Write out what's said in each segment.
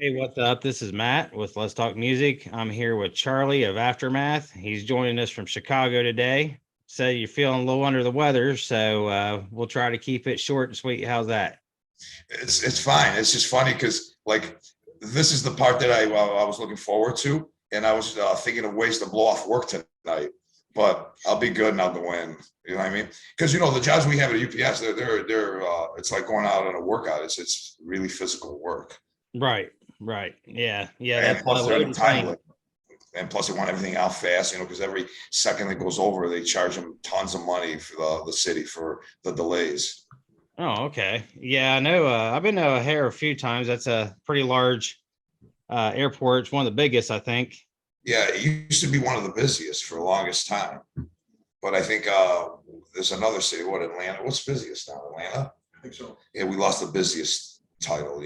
Hey, what's up? This is Matt with Let's Talk Music. I'm here with Charlie of Aftermath. He's joining us from Chicago today. So you're feeling a little under the weather, so we'll try to keep it short and sweet. How's that? It's fine. It's just funny because like this is the part that I was looking forward to, and I was thinking of ways to blow off work tonight. But I'll be good and I'll go in. You know what I mean? Because the jobs we have at UPS, they're it's like going out on a workout. It's really physical work, Right, right. Yeah, yeah. and That's plus they're load in a and time train. limit. And plus they want everything out fast, because every second that goes over, they charge them tons of money for the city for the delays. Oh, okay. Yeah, I know. I've been to O'Hare a few times. That's a pretty large airport. It's one of the biggest, I think. Yeah, it used to be one of the busiest for the longest time. But I think there's another city, what, Atlanta? What's busiest now? Atlanta? I think so. Yeah, we lost the busiest title.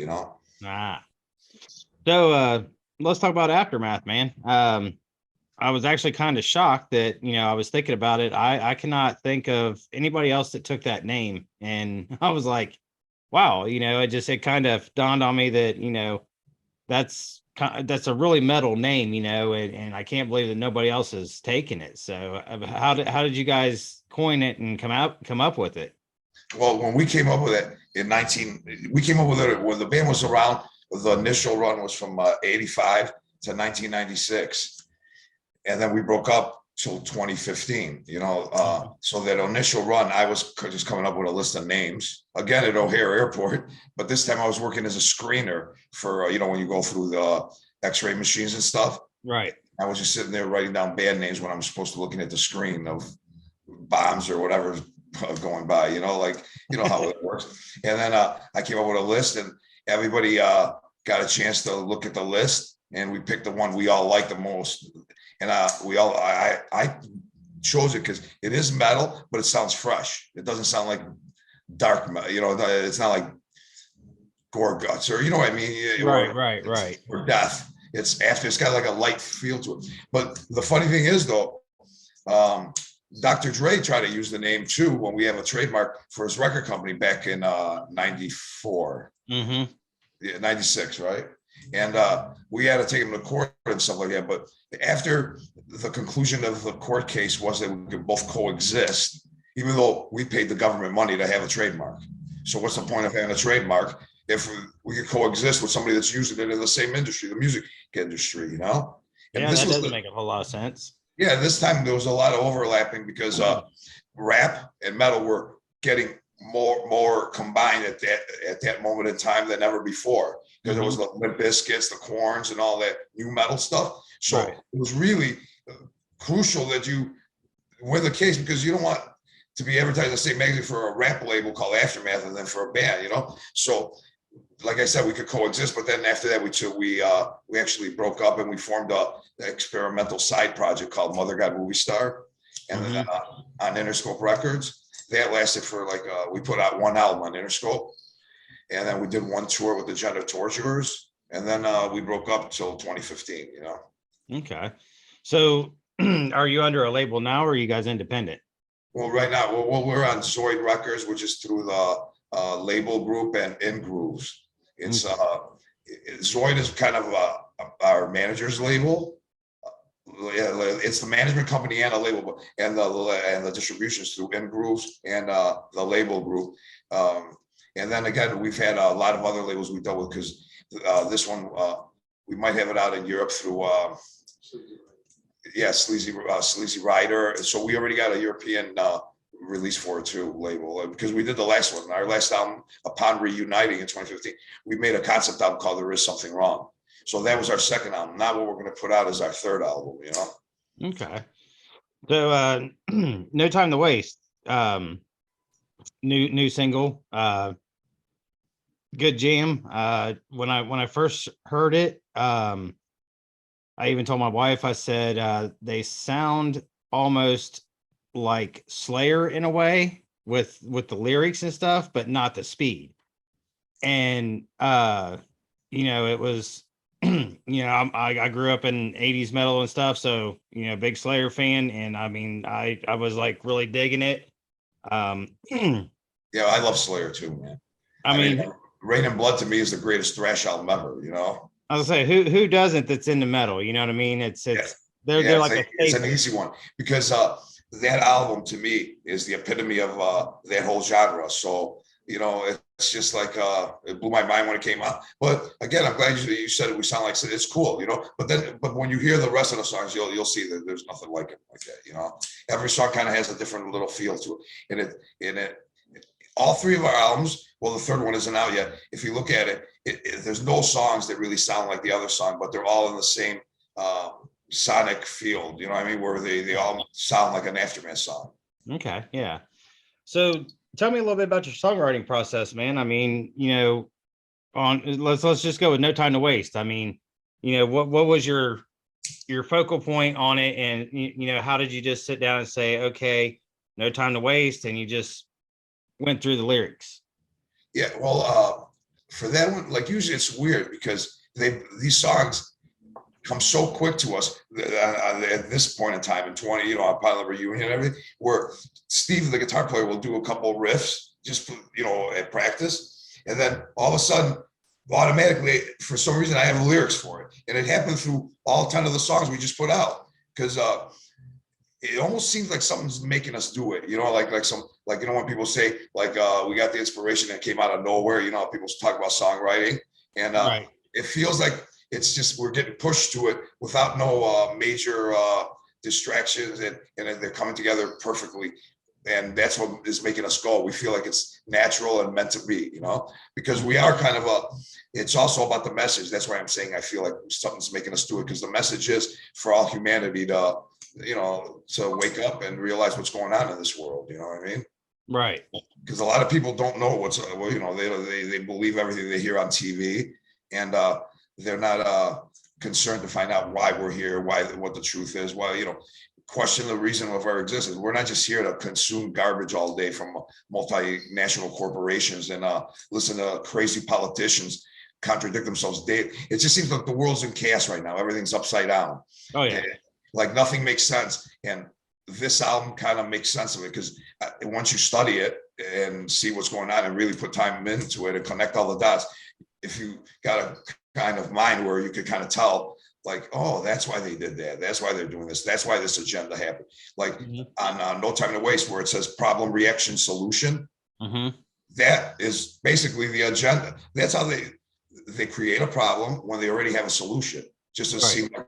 Ah. So let's talk about Aftermath, man. I was actually kind of shocked that, I was thinking about it. I cannot think of anybody else that took that name. And I was like, wow, it kind of dawned on me that, that's a really metal name, and I can't believe that nobody else has taken it. So how did you guys coin it and come up with it? Well, when we came up with it in 19, we came up with it when the band was around. The initial run was from 85 to 1996. And then we broke up till 2015, so that initial run, I was just coming up with a list of names again at O'Hare Airport, but this time I was working as a screener for, when you go through the x-ray machines and stuff. Right. I was just sitting there writing down band names when I'm supposed to looking at the screen of bombs or whatever going by, like, how it works. And then I came up with a list and everybody got a chance to look at the list and we picked the one we all liked the most. And I chose it because it is metal, but it sounds fresh. It doesn't sound like dark metal, it's not like gore guts or, what I mean? Right. Or death. It's got like a light feel to it. But the funny thing is though, Dr. Dre tried to use the name too when we have a trademark for his record company back in 94. Mm-hmm. Yeah, 96, right? And we had to take him to court and stuff like that. But after the conclusion of the court case was that we could both coexist, even though we paid the government money to have a trademark. So what's the point of having a trademark if we could coexist with somebody that's using it in the same industry, the music industry, And Yeah, this that was doesn't make a whole lot of sense. yeah, this time there was a lot of overlapping because rap and metal were getting more combined at that moment in time than ever before, because there was the Limp Bizkits, the Corns, and all that new metal stuff. So Right. it was really crucial that you win the case, because you don't want to be advertised in the same magazine for a rap label called Aftermath and then for a band, So like I said, we could coexist, but then after that, we actually broke up and we formed an experimental side project called Mother God Movie Star, and then on Interscope Records. That lasted for we put out one album on Interscope, and then we did one tour with the Gender Torturers, and then we broke up till 2015. Okay. So are you under a label now or are you guys independent? Well, right now, we're on Zoid Records, which is through the label group and In Grooves. It's Zoid is kind of our manager's label. It's the management company and a label, and the distributions through In Grooves and the label group. And then again, we've had a lot of other labels we dealt with, because this one we might have it out in Europe through Sleazy Rider. So we already got a European release for it too, label, because we did the last one. Our last album, upon reuniting in 2015, we made a concept album called There Is Something Wrong. So that was our second album. Now what we're going to put out is our third album, Okay. So No Time to Waste. New single. Good jam. When I first heard it, I even told my wife, I said, they sound almost like Slayer in a way with the lyrics and stuff, but not the speed. And it was I grew up in 80s metal and stuff, so big Slayer fan, and I mean I was like really digging it. Yeah, I love Slayer too, man. I mean, Rain and Blood to me is the greatest thrash album ever, I was gonna say, who doesn't that's into metal? You know what I mean? Yeah, They're yeah, like a it's an staple. easy one because that album to me is the epitome of that whole genre. So it's just like it blew my mind when it came out. But again, I'm glad you said it. We sound like it's cool, But when you hear the rest of the songs, you'll see that there's nothing like it like that. Every song kind of has a different little feel to it, and it all three of our albums. Well, the third one isn't out yet. If you look at it, there's no songs that really sound like the other song, but they're all in the same sonic field. You know what I mean? Where they all sound like an Aftermath song. Okay, yeah. So tell me a little bit about your songwriting process, man. I mean, on let's just go with No Time to Waste. I mean, what was your focal point on it, and how did you just sit down and say, okay, no time to waste, and you just went through the lyrics? Yeah, well, for that one, like usually it's weird because these songs come so quick to us at this point in time in 20, upon the reunion and everything, where Steve, the guitar player, will do a couple riffs just at practice, and then all of a sudden, automatically, for some reason, I have lyrics for it, and it happened through all 10 of the songs we just put out because it almost seems like something's making us do it, like when people say like we got the inspiration that came out of nowhere, people talk about songwriting, and Right. it feels like it's just we're getting pushed to it without no major distractions, and they're coming together perfectly, and that's what is making us go. We feel like it's natural and meant to be, because we are kind of it's also about the message. That's why I'm saying I feel like something's making us do it, because the message is for all humanity to wake up and realize what's going on in this world. You know what I mean? Right. Because a lot of people don't know what's they believe everything they hear on TV, and they're not concerned to find out why we're here, what the truth is, why question the reason of our existence. We're not just here to consume garbage all day from multinational corporations and listen to crazy politicians contradict themselves daily. It just seems like the world's in chaos right now. Everything's upside down. Oh yeah. Like nothing makes sense. And this album kind of makes sense of it, because once you study it and see what's going on and really put time into it and connect all the dots, if you got a kind of mind where you could kind of tell, like, oh, that's why they did that. That's why they're doing this. That's why this agenda happened. Like on No Time to Waste, where it says problem, reaction, solution. That is basically the agenda. That's how they create a problem when they already have a solution, just to seem like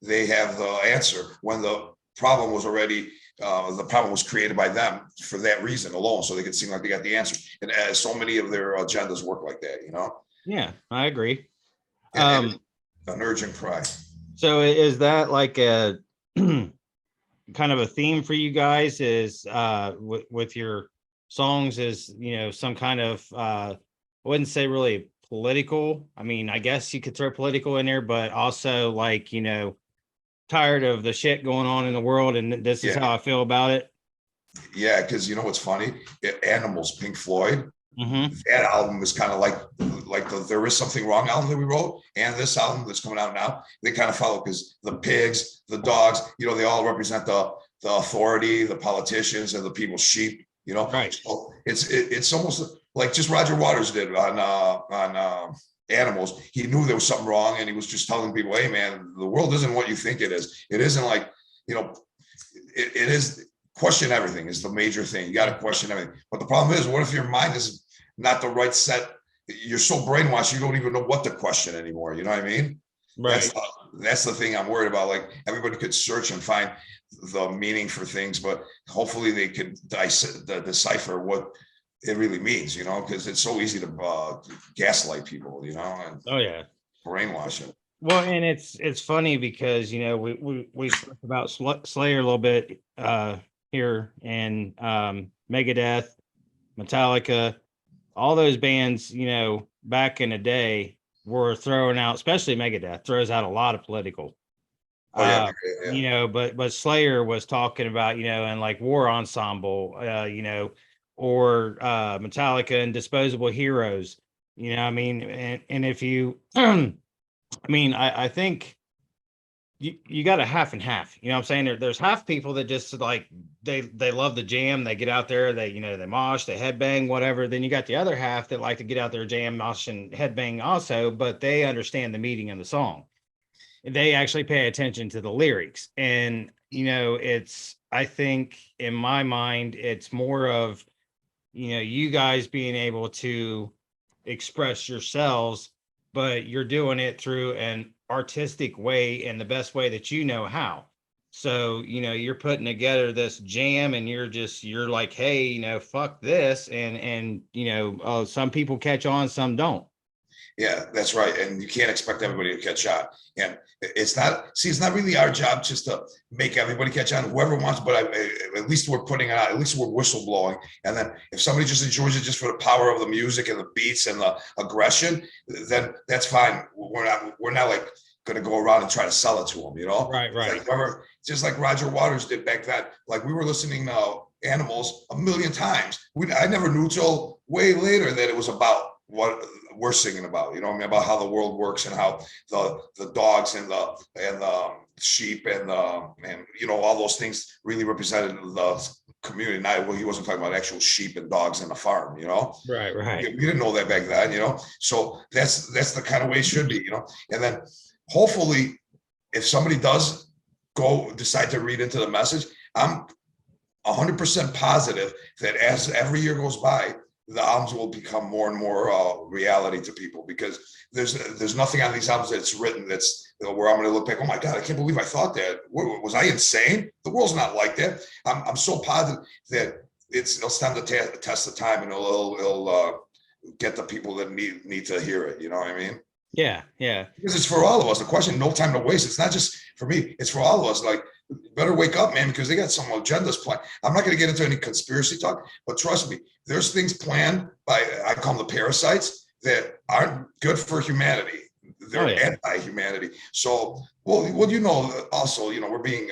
they have the answer when the problem was already the problem was created by them for that reason alone, so they could seem like they got the answer. And as so many of their agendas work like that, Yeah, I agree. an urgent cry. So is that like a kind of a theme for you guys? Is with your songs, is some kind of I wouldn't say really political. I mean, I guess you could throw political in there, but also like tired of the shit going on in the world, and this is how I feel about it. Yeah, because what's funny? Animals, Pink Floyd. Mm-hmm. That album is kind of like the There Is Something Wrong album that we wrote, and this album that's coming out now. They kind of follow, because the pigs, the dogs, they all represent the authority, the politicians, and the people's sheep. Right. So it's almost like just Roger Waters did on Animals. He knew there was something wrong, and he was just telling people, hey man, the world isn't what you think it is. It isn't like, it is. Question everything is the major thing. You got to question everything. But the problem is, what if your mind is not the right set? You're so brainwashed, you don't even know what to question anymore. You know what I mean? Right. That's the thing I'm worried about. Like, everybody could search and find the meaning for things, but hopefully they could decipher what it really means, because it's so easy to gaslight people, and Oh yeah. brainwash them. Well, and it's funny because we talked about Slayer a little bit here, and Megadeth, Metallica, all those bands, back in the day were throwing out, especially Megadeth throws out a lot of political. Oh yeah. But Slayer was talking about, and like War Ensemble, or Metallica and Disposable Heroes, I mean, and if you I mean, I think you got a half and half. You know what I'm saying? There's half people that just like they love the jam. They get out there, they they mosh, they headbang, whatever. Then you got the other half that like to get out there, jam, mosh, and headbang also, but they understand the meaning of the song. They actually pay attention to the lyrics. And it's, I think in my mind, it's more of you guys being able to express yourselves, but you're doing it through an artistic way and the best way that you know how. So, you're putting together this jam and you're like, hey, fuck this. And some people catch on, some don't. Yeah, that's right. And you can't expect everybody to catch on. And it's not really our job just to make everybody catch on, whoever wants, but at least we're putting it out, at least we're whistleblowing. And then if somebody just enjoys it just for the power of the music and the beats and the aggression, then that's fine. We're not like going to go around and try to sell it to them, Right. Like, remember, just like Roger Waters did back then, like we were listening to Animals a million times. I never knew till way later that it was about what we're singing about, about how the world works and how the dogs and the sheep and all those things really represented the community. Well, he wasn't talking about actual sheep and dogs in the farm, Right. We didn't know that back then, so that's the kind of way it should be, and then hopefully if somebody does decide to read into the message, I'm 100% positive that as every year goes by, the albums will become more and more reality to people, because there's nothing on these albums that's written that's where I'm going to look back, oh my God, I can't believe I thought that. Was I insane? The world's not like that. I'm so positive that it'll stand the test of time, and it'll get the people that need to hear it. You know what I mean? Yeah. Because it's for all of us. The question, no time to waste. It's not just for me. It's for all of us. Like, better wake up, man, because they got some agendas planned. I'm not going to get into any conspiracy talk, but trust me, there's things planned by, I call them the parasites, that aren't good for humanity. They're anti-humanity. So, well, also, we're being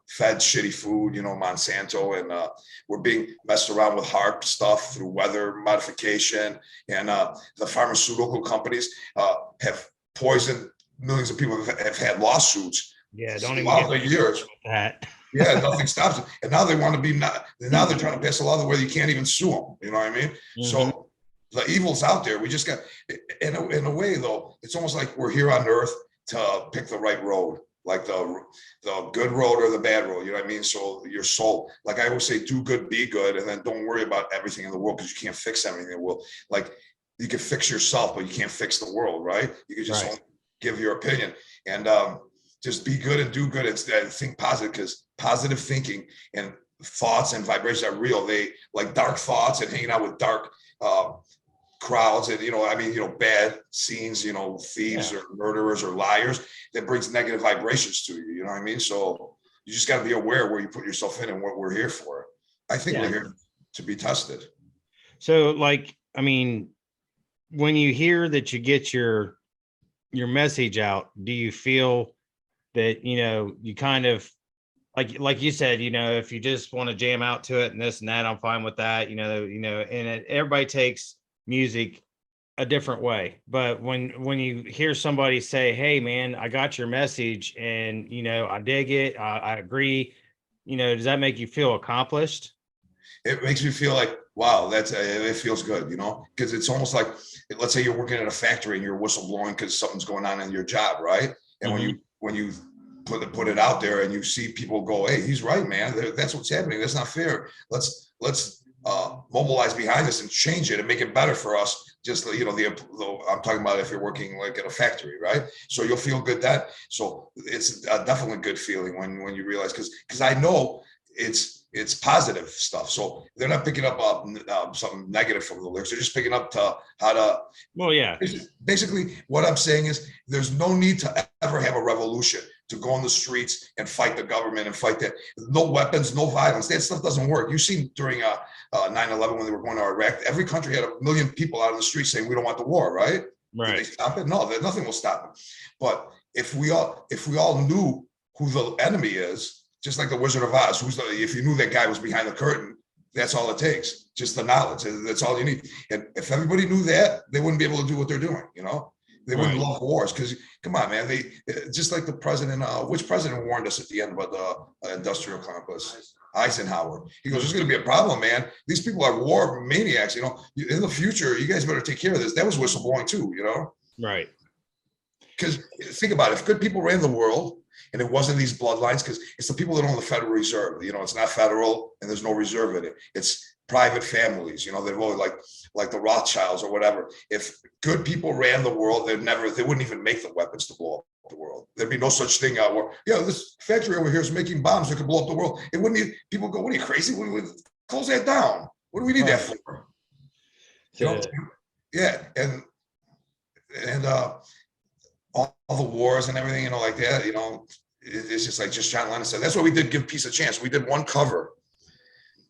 fed shitty food, Monsanto, and we're being messed around with HARP stuff through weather modification, and the pharmaceutical companies have poisoned millions of people, have had lawsuits. Yeah, don't even get the years with that. Yeah, nothing stops it. And now they want to be now they're trying to pass a law where you can't even sue them. You know what I mean? Mm-hmm. So the evil's out there. We just got, in a way though, it's almost like we're here on earth to pick the right road, like the good road or the bad road. You know what I mean? So your soul, like I always say, do good, be good, and then don't worry about everything in the world, because you can't fix everything in the world. Like, you can fix yourself, but you can't fix the world, right? You can just only give your opinion, and just be good and do good and think positive, because positive thinking and thoughts and vibrations are real. They like dark thoughts and hanging out with dark crowds and, bad scenes, thieves or murderers or liars, that brings negative vibrations to you. You know what I mean? So you just got to be aware where you put yourself in and what we're here for. I think we're here to be tested. So, like, I mean, when you hear that you get your message out, do you feel that you kind of like you said, if you just want to jam out to it and this and that, I'm fine with that, and everybody takes music a different way. But when you hear somebody say, hey man, I got your message and I dig it, I agree, does that make you feel accomplished? It makes me feel like, wow, it feels good, because it's almost like, let's say you're working in a factory and you're whistleblowing because something's going on in your job, right? And when you put it out there and you see people go, hey, he's right, man, that's what's happening, that's not fair, let's mobilize behind this and change it and make it better for us. Just I'm talking about if you're working like in a factory, right? So you'll feel good that. So it's definitely a good feeling when you realize, because I know it's positive stuff. So they're not picking up something negative from the lyrics. They're just picking up to how to. Well, yeah. Basically, what I'm saying is there's no need to ever have a revolution, to go on the streets and fight the government and fight that. No weapons, no violence. That stuff doesn't work. You've seen during 9/11 when they were going to Iraq, every country had 1 million people out on the street saying we don't want the war, right? Right. Did they stop it? No, nothing will stop it. But if we all knew who the enemy is, just like the Wizard of Oz, if you knew that guy was behind the curtain, that's all it takes. Just the knowledge. That's all you need. And if everybody knew that, they wouldn't be able to do what they're doing. They wouldn't Right. love wars because, come on, man. They just like the president. Which president warned us at the end about the industrial complex? Eisenhower. He goes, "There's going to be a problem, man. These people are war maniacs. You know, in the future, you guys better take care of this." That was whistleblowing too. You know, Right. because think about it. If good people ran the world and it wasn't these bloodlines, because it's the people that own the Federal Reserve. You know, it's not federal and there's no reserve in it. It's private families. You know, they're really like the Rothschilds or whatever. If good people ran the world, they wouldn't even make the weapons to blow up the world. There'd be no such thing where, yeah, this factory over here is making bombs that could blow up the world. It wouldn't be, people go, "What are you, crazy? Close that down. What do we need that Right. for?" You know? To, Yeah. And all the wars and everything, you know, like that, you know, it's just like just John Lennon said. That's why we did Give Peace a Chance. We did one cover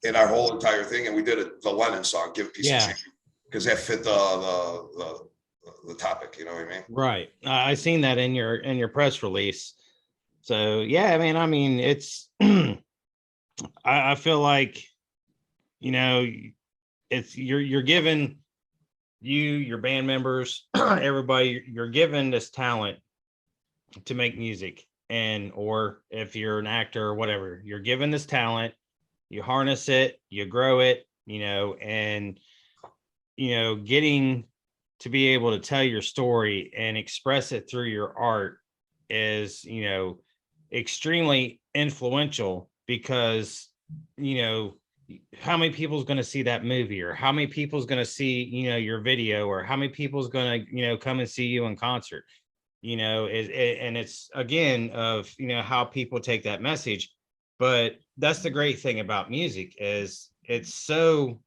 in our whole entire thing, and we did the Lennon song, Give Peace a yeah. Chance, because that fit the topic, you know what I mean? Right. I seen that in your press release. So yeah, I mean, it's I feel like, you know, it's you're given your band members, everybody, you're given this talent to make music, and or if you're an actor or whatever, you're given this talent, you harness it, you grow it, you know, and you know, getting to be able to tell your story and express it through your art is, you know, extremely influential because, you know, how many people's going to see that movie, or how many people's going to see, you know, your video, or how many people's going to, you know, come and see you in concert, you know, and it's again of, you know, how people take that message. But that's the great thing about music is it's so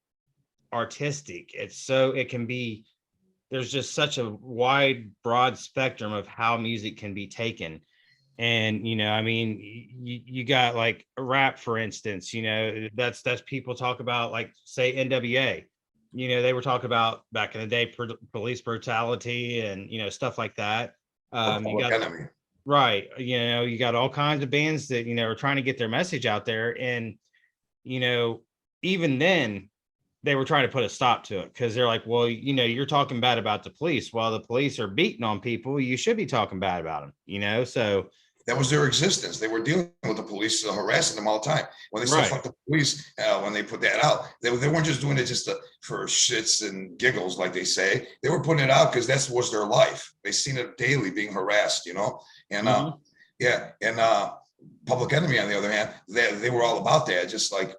artistic. It's so, it can be, there's just such a wide, broad spectrum of how music can be taken. And, you know, I mean, you got like rap, for instance, you know, that's people talk about, like, say, NWA, you know, they were talking about back in the day, police brutality and, you know, stuff like that. Or You Public got, Enemy. right, you know, you got all kinds of bands that, you know, are trying to get their message out there. And, you know, even then, they were trying to put a stop to it because they're like, well, you know, you're talking bad about the police. While the police are beating on people, you should be talking bad about them, you know? So, That was their existence. They were dealing with the police, harassing them all the time. When they said right, "fuck the police," when they put that out, they weren't just doing it just for shits and giggles, like they say. They were putting it out because that was their life. They seen it daily, being harassed, you know. And mhm, yeah, and Public Enemy, on the other hand, they were all about that, just like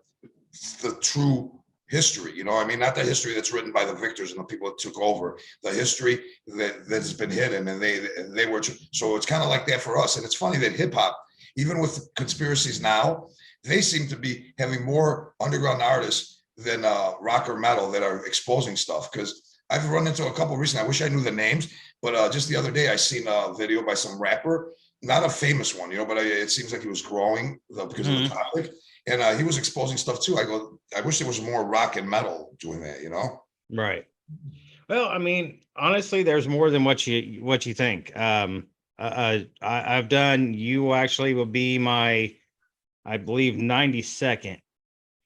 the true history, you know. I mean, not the history that's written by the victors and the people that took over, the history that's been hidden, and they were. So it's kind of like that for us. And it's funny that hip hop, even with conspiracies now, they seem to be having more underground artists than rock or metal that are exposing stuff. Because I've run into a couple recently. I wish I knew the names, but just the other day I seen a video by some rapper, not a famous one, you know, but it seems like he was growing because of the mhm, topic, and he was exposing stuff too. I go, I wish there was more rock and metal doing that, you know? right. Well, I mean, honestly, there's more than what you think. I've done. You actually will be my, I believe, 92nd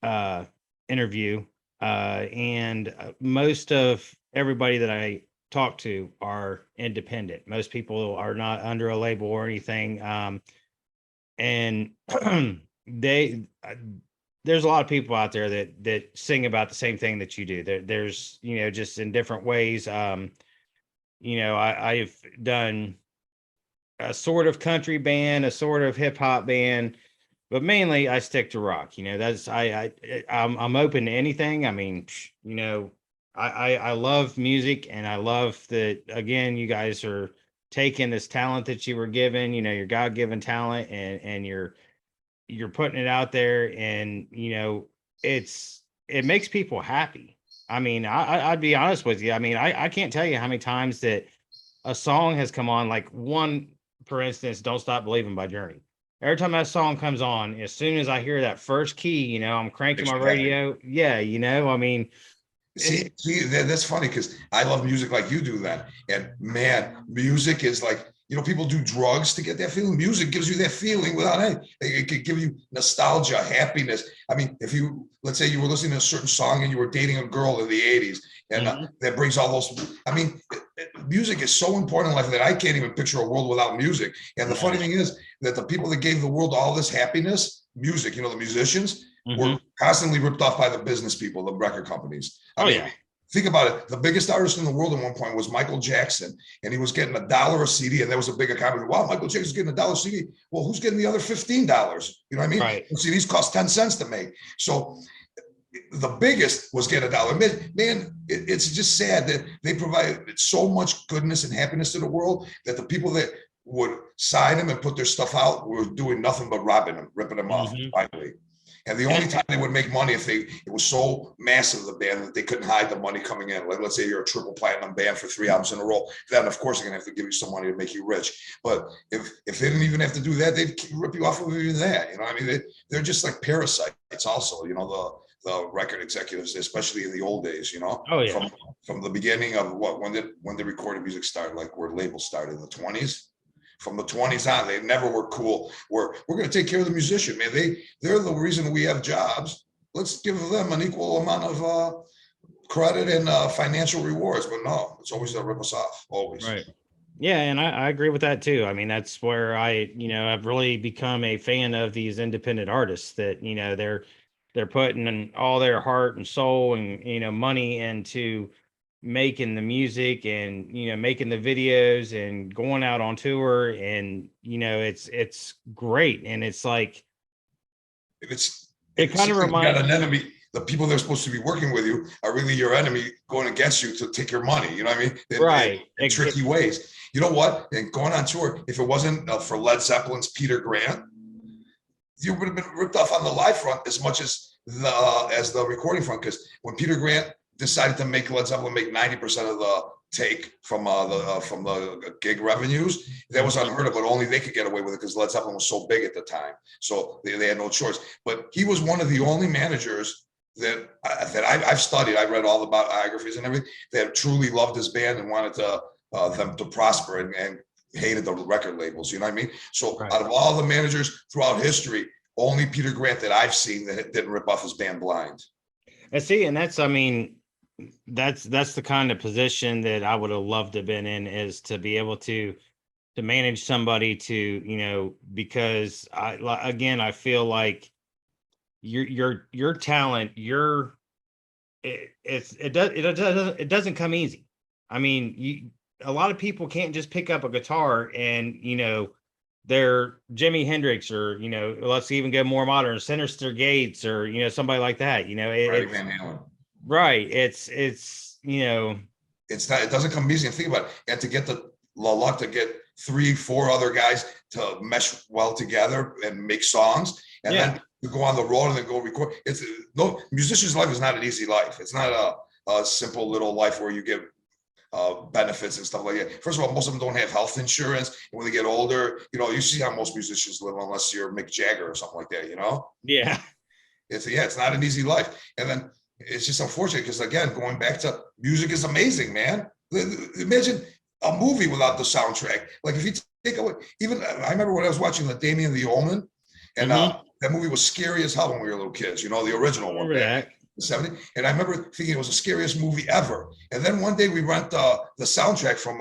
uh, interview, and most of everybody that I talk to are independent. Most people are not under a label or anything, and they. There's a lot of people out there that sing about the same thing that you do. There's, you know, just in different ways. You know, I've done a sort of country band, a sort of hip hop band, but mainly I stick to rock. You know, that's I'm open to anything. I mean, you know, I love music, and I love that, again, you guys are taking this talent that you were given, you know, your God-given talent, and you're putting it out there, and you know, it makes people happy. I mean, I'd be honest with you. I mean, I can't tell you how many times that a song has come on, like one, for instance, "Don't Stop Believing" by Journey. Every time that song comes on, as soon as I hear that first key, you know, I'm cranking Makes my you happy. radio. Yeah, you know, I mean, it, See, that's funny because I love music like you do then. And man, music is like, you know, people do drugs to get that feeling. Music gives you that feeling without any, it could give you nostalgia, happiness. I mean, if you, let's say you were listening to a certain song and you were dating a girl in the 80s And Mhm. that brings all those, I mean, music is so important in life that I can't even picture a world without music. And the funny No. thing is that the people that gave the world all this happiness, music, you know, the musicians, were Mhm. constantly ripped off by the business people, the record companies. I Oh mean, yeah. think about it. The biggest artist in the world at one point was Michael Jackson, and he was getting $1 a CD, and there was a big comment. Wow, Michael Jackson's getting $1 CD. Well, who's getting the other $15? You know what I mean? Right. CDs cost 10 cents to make. So the biggest was get $1. Man, it's just sad that they provide so much goodness and happiness to the world that the people that would sign them and put their stuff out were doing nothing but robbing them, ripping them off Mhm. finally. And the only And time they would make money if it was so massive the band that they couldn't hide the money coming in. Like let's say you're a triple platinum band for 3 albums in a row, then of course they're gonna have to give you some money to make you rich. But if they didn't even have to do that, they'd rip you off of even that. You know, I mean, they're just like parasites. Also, you know, the record executives, especially in the old days, you know, oh yeah. from the beginning of when the recorded music started, like where labels started in the 20s. From the 20s on, they never were cool. We're going to take care of the musician, man. They're the reason we have jobs. Let's give them an equal amount of credit and financial rewards. But no, it's always to rip us off, always. Right. Yeah, and I agree with that too. I mean, that's where I've really become a fan of these independent artists that, they're putting in all their heart and soul and, money into making the music and, making the videos and going out on tour. And, it's great. And it's like, If it's it it kind of seems like you got reminds, an enemy. The people that are supposed to be working with you are really your enemy, going against you to take your money. You know what I mean? right. In tricky ways. You know what? And going on tour, if it wasn't for Led Zeppelin's Peter Grant, you would have been ripped off on the live front as much as the recording front. Because when Peter Grant decided to make Led Zeppelin make 90% of the take from the gig revenues, that was Mhm. unheard of. But only they could get away with it because Led Zeppelin was so big at the time, so they had no choice. But he was one of the only managers that I've studied. I read all the biographies and everything, that truly loved his band and wanted them to prosper and hated the record labels. You know what I mean? So Right. out of all the managers throughout history, only Peter Grant that I've seen that didn't rip off his band blind. And see, and that's, I mean, that's the kind of position that I would have loved to have been in, is to be able to manage somebody to, because again, I feel like your talent, it doesn't come easy. I mean, a lot of people can't just pick up a guitar and, they're Jimi Hendrix, or, let's even go more modern, Sinister Gates, or, somebody like that. Freddie It's Van Halen. right. It's It's not. It doesn't come easy. And think about it. And to get the luck to get 3, 4 other guys to mesh well together and make songs, and yeah, then to go on the road and then go record. It's no musician's life is not an easy life. It's not a simple little life where you get benefits and stuff like that. First of all, most of them don't have health insurance. And when they get older, you see how most musicians live, unless you're Mick Jagger or something like that. yeah, It's not an easy life. And then it's just unfortunate because, again, going back to music is amazing, man. Imagine a movie without the soundtrack. Like if you take away, even I remember when I was watching the Damien the Omen, and hmm, that movie was scary as hell when we were little kids. The original one remember back that. in the 70s. And I remember thinking it was the scariest movie ever. And then one day we rent the soundtrack from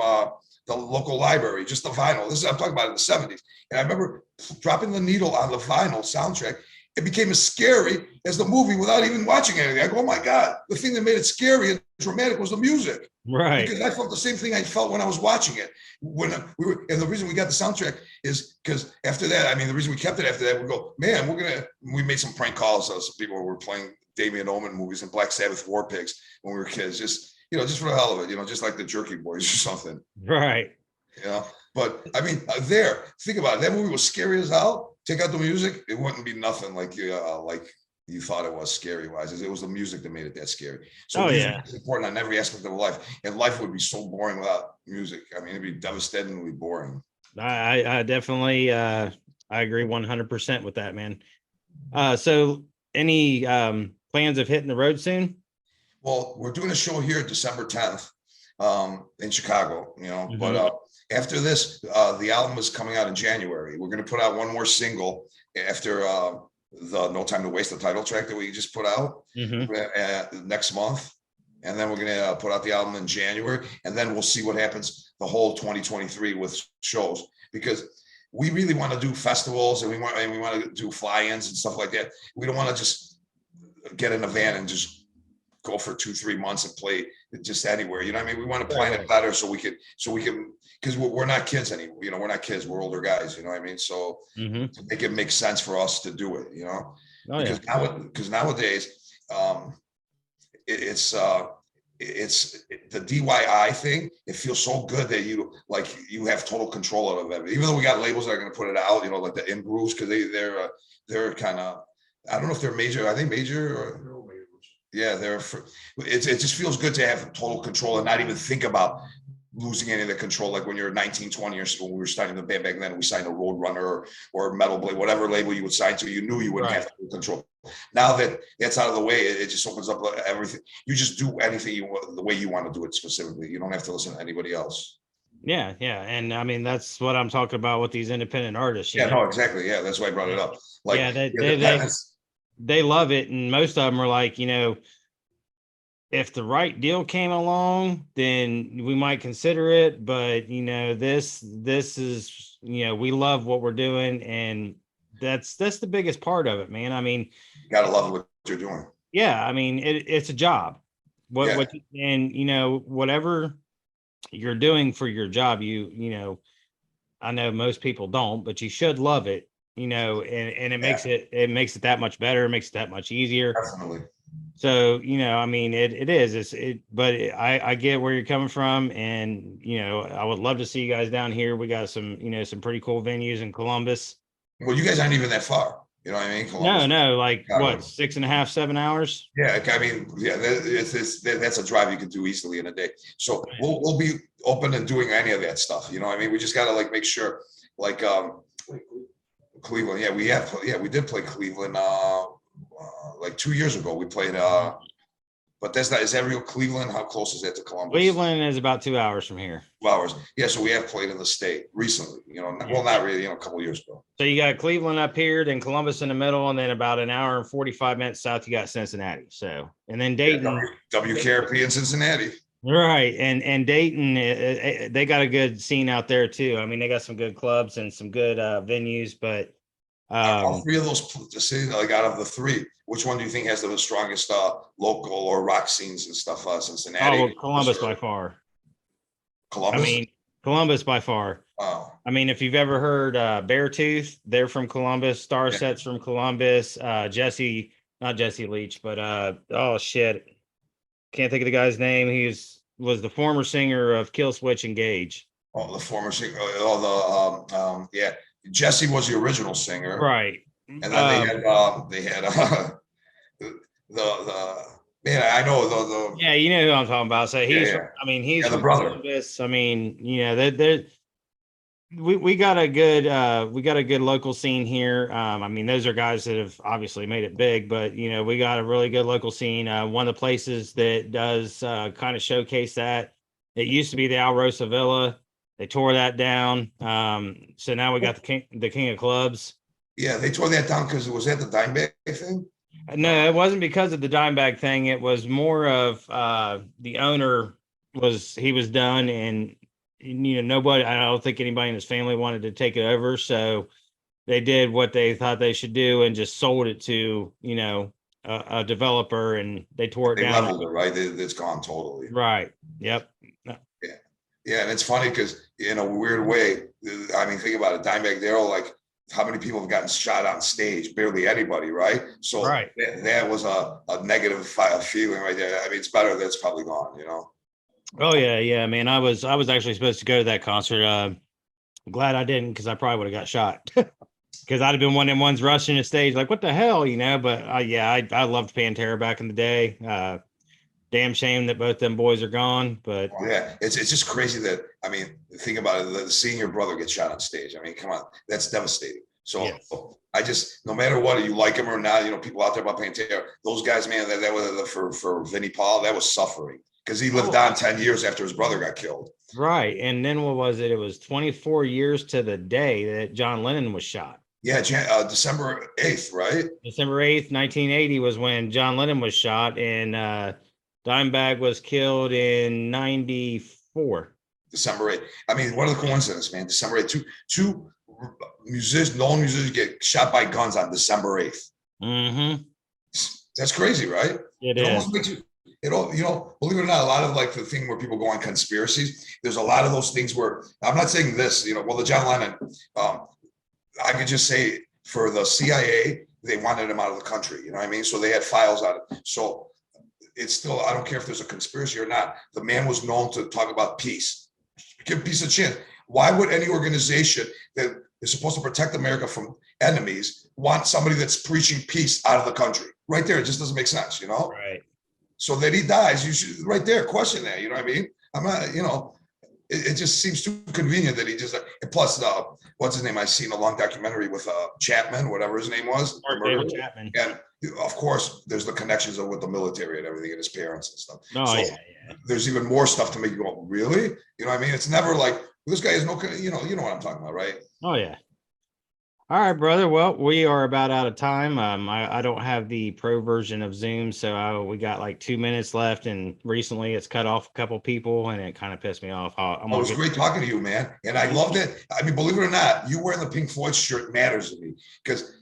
the local library, just the vinyl. I'm talking about in the 70s. And I remember dropping the needle on the vinyl soundtrack. It became as scary as the movie without even watching anything. I go, oh my God, the thing that made it scary and dramatic was the music. Right. Because I felt the same thing I felt when I was watching it. And the reason we got the soundtrack is because after that, I mean, the reason we kept it after that, we go, man, we made some prank calls. Some people were playing Damien Omen movies and Black Sabbath War Pigs when we were kids, just for the hell of it, just like the Jerky Boys or something, Right. you know. But I mean, think about it. That movie was scary as hell. Take out the music, it wouldn't be nothing like you thought it was scary wise. It was the music that made it that scary. So Oh music yeah. is important on every aspect of life, and life would be so boring without music. I mean, it'd be devastatingly boring. I definitely I agree 100% with that, man. So any plans of hitting the road soon? Well, we're doing a show here December 10th in Chicago, but Hmm. after this, the album is coming out in January. We're going to put out one more single after the No Time to Waste, the title track that we just put out Hmm. next month. and then we're gonna put out the album in January, and then we'll see what happens the whole 2023 with shows, because we really want to do festivals, and we want to do fly-ins and stuff like that. We don't want to just get in a van and just go for 2-3 months and play just anywhere. You know what I mean? We want to plan it better so we can, because we're not kids anymore. You know, we're not kids. We're older guys. You know what I mean? So to make it make sense for us to do it. You know, because nowadays, it's the DIY thing. It feels so good that you have total control of it. Even though we got labels that are going to put it out, you know, like the In Brews, because they're kind of, I don't know if they're major. I think major or. Yeah, it just feels good to have total control and not even think about losing any of the control. Like when you're 19, 20 years old, we were starting the band back then, we signed a Roadrunner or Metal Blade, whatever label you would sign to, you knew you wouldn't have control. Now that that's out of the way, it just opens up everything. You just do anything you want, the way you want to do it specifically. You don't have to listen to anybody else. Yeah. And I mean, that's what I'm talking about with these independent artists. Yeah, no, exactly. Yeah, that's why I brought it up. Like, yeah, they love it, and most of them are like, you know, if the right deal came along, then we might consider it, but you know, this is, you know, we love what we're doing, and that's the biggest part of it, man. I mean, you gotta love what you're doing. Yeah, I mean, it's a job. And you know, whatever you're doing for your job, you know, I know most people don't, but you should love it. You know, and it makes it that much better, it makes it that much easier. Definitely. So, you know, I mean, but I get where you're coming from, and, you know, I would love to see you guys down here. We got some, you know, some pretty cool venues in Columbus. Well, you guys aren't even that far. You know what I mean? Columbus. No, like what, 6.5, 7 hours? Yeah, I mean, yeah, that's a drive you can do easily in a day. So we'll be open and doing any of that stuff. You know what I mean? We just gotta like make sure, like Cleveland. Yeah, we did play Cleveland like 2 years ago. We played but is that real Cleveland? How close is that to Columbus? Cleveland is about 2 hours from here. 2 hours. Yeah, so we have played in the state recently, you know, well, not really, you know, a couple of years ago. So you got Cleveland up here, then Columbus in the middle, and then about an hour and 45 minutes south, you got Cincinnati. So, and then Dayton. WKRP in Cincinnati. Right. And Dayton, they got a good scene out there too. I mean, they got some good clubs and some good venues, but all three of those cities, like out of the three, which one do you think has the strongest local or rock scenes and stuff? Cincinnati. Oh, Columbus by far. Columbus. I mean, Columbus by far. Oh. I mean, if you've ever heard Beartooth, they're from Columbus. Starset's from Columbus. Not Jesse Leach, but oh shit, can't think of the guy's name. He was the former singer of Killswitch Engage. Oh, the former singer. Yeah. Jesse was the original singer, right? And then they had the man. I know the yeah, you know who I'm talking about. So he's, I mean, he's the brother. Columbus. I mean, you know, we got a good local scene here. I mean, those are guys that have obviously made it big, but you know, we got a really good local scene. One of the places that does kind of showcase that, it used to be the Alrosa Villa. They tore that down. So now we got the King of Clubs. Yeah, they tore that down because it was at the Dimebag thing. No, it wasn't because of the Dimebag thing. It was more of the owner was done, and you know, I don't think anybody in his family wanted to take it over, so they did what they thought they should do and just sold it to, you know, a developer, and they tore it down. They leveled it, right? It's gone totally. Right. Yep. Yeah, and it's funny because in a weird way, I mean, think about it. Dimebag Darrell, like, how many people have gotten shot on stage? Barely anybody, right? So that was a negative feeling right there. I mean, it's better that it's probably gone, you know? Oh yeah, man. I was actually supposed to go to that concert. I'm glad I didn't, because I probably would have got shot. Because I'd have been one of them ones rushing the stage, like, what the hell, you know? But I loved Pantera back in the day. Damn shame that both them boys are gone, but yeah, it's just crazy that, I mean, think about it, seeing your brother get shot on stage. I mean, come on, that's devastating. So I just, no matter what, you like him or not, you know, people out there about Pantera, those guys, man, that was for Vinnie Paul, that was suffering, because he lived on 10 years after his brother got killed. Right. And then what was it? It was 24 years to the day that John Lennon was shot. Yeah, December 8th, right? December 8th, 1980 was when John Lennon was shot, and Dimebag was killed in 94. December 8th. I mean, what are the coincidences, man? December 8th. Two musicians, known musicians get shot by guns on December 8th. Mm-hmm. That's crazy, right? It It is. almost makes you, it all, you know, believe it or not, a lot of like the thing where people go on conspiracies, there's a lot of those things where I'm not saying this, you know, well, the John Lennon, I could just say for the CIA, they wanted him out of the country, you know what I mean? So they had files on it. So it's still, I don't care if there's a conspiracy or not. The man was known to talk about peace. Give peace a chance. Why would any organization that is supposed to protect America from enemies want somebody that's preaching peace out of the country? Right there, it just doesn't make sense, you know? Right. So that he dies, you should right there question that, you know what I mean? I'm not, you know, it just seems too convenient that he just, and plus, what's his name? I seen a long documentary with Chapman, whatever his name was. Mark David Chapman. And of course, there's the connections with the military and everything and his parents and stuff. Oh, So yeah. there's even more stuff to make you go, really? You know what I mean? It's never like, well, this guy has no, you know what I'm talking about, right? Oh, yeah. All right, brother. Well, we are about out of time. I don't have the pro version of Zoom, so we got like 2 minutes left, and recently it's cut off a couple people, and it kind of pissed me off. It was great talking to you, man. And I loved it. I mean, believe it or not, you wearing the Pink Floyd shirt matters to me because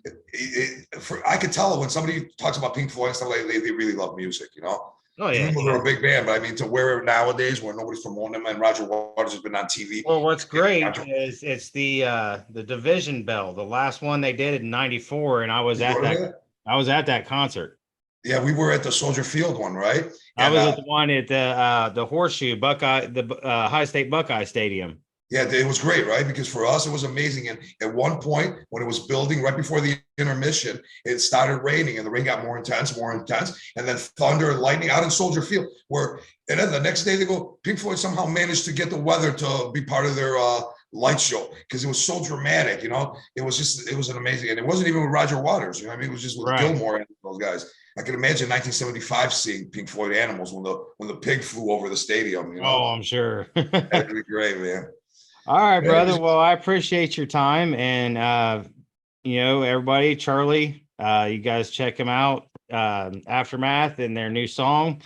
I could tell when somebody talks about Pink Floyd and stuff like that, they really love music, you know? Oh, yeah. Even though they're a big band, but I mean, to wear it nowadays where nobody's promoting them and Roger Waters has been on TV. Well, what's great is it's the Division Bell, the last one they did in '94, and I was at that concert. Yeah, we were at the Soldier Field one, right? I was at the one at the Horseshoe Buckeye, the High State Buckeye Stadium. Yeah, it was great, right? Because for us, it was amazing. And at one point, when it was building right before the intermission, it started raining and the rain got more intense. And then thunder and lightning out in Soldier Field, and then the next day they go, Pink Floyd somehow managed to get the weather to be part of their light show because it was so dramatic, you know? It was an amazing, and it wasn't even with Roger Waters, you know what I mean? It was just with Gilmore and those guys. I can imagine 1975 seeing Pink Floyd Animals when the pig flew over the stadium, you know? Oh, I'm sure. That'd be great, man. All right, brother. Well, I appreciate your time, and everybody, Charlie, you guys check them out. Aftermath and their new song.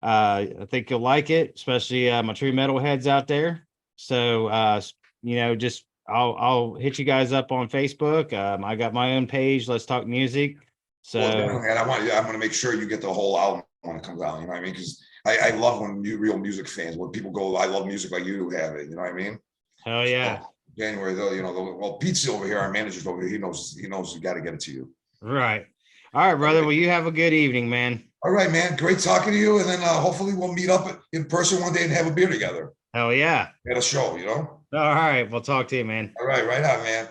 I think you'll like it, especially my true metal heads out there. So, just I'll hit you guys up on Facebook. I got my own page. Let's Talk Music. So, and I'm going to make sure you get the whole album when it comes out. You know what I mean? Because I love when real music fans, when people go, I love music like you have it. You know what I mean? Hell yeah. So, January, though, well, Pete's over here, our manager's over here. He knows you got to get it to you. Right. All right, brother. Well, you have a good evening, man. All right, man. Great talking to you. And then hopefully we'll meet up in person one day and have a beer together. Hell yeah. At a show, you know? All right. We'll talk to you, man. All right. Right on, man.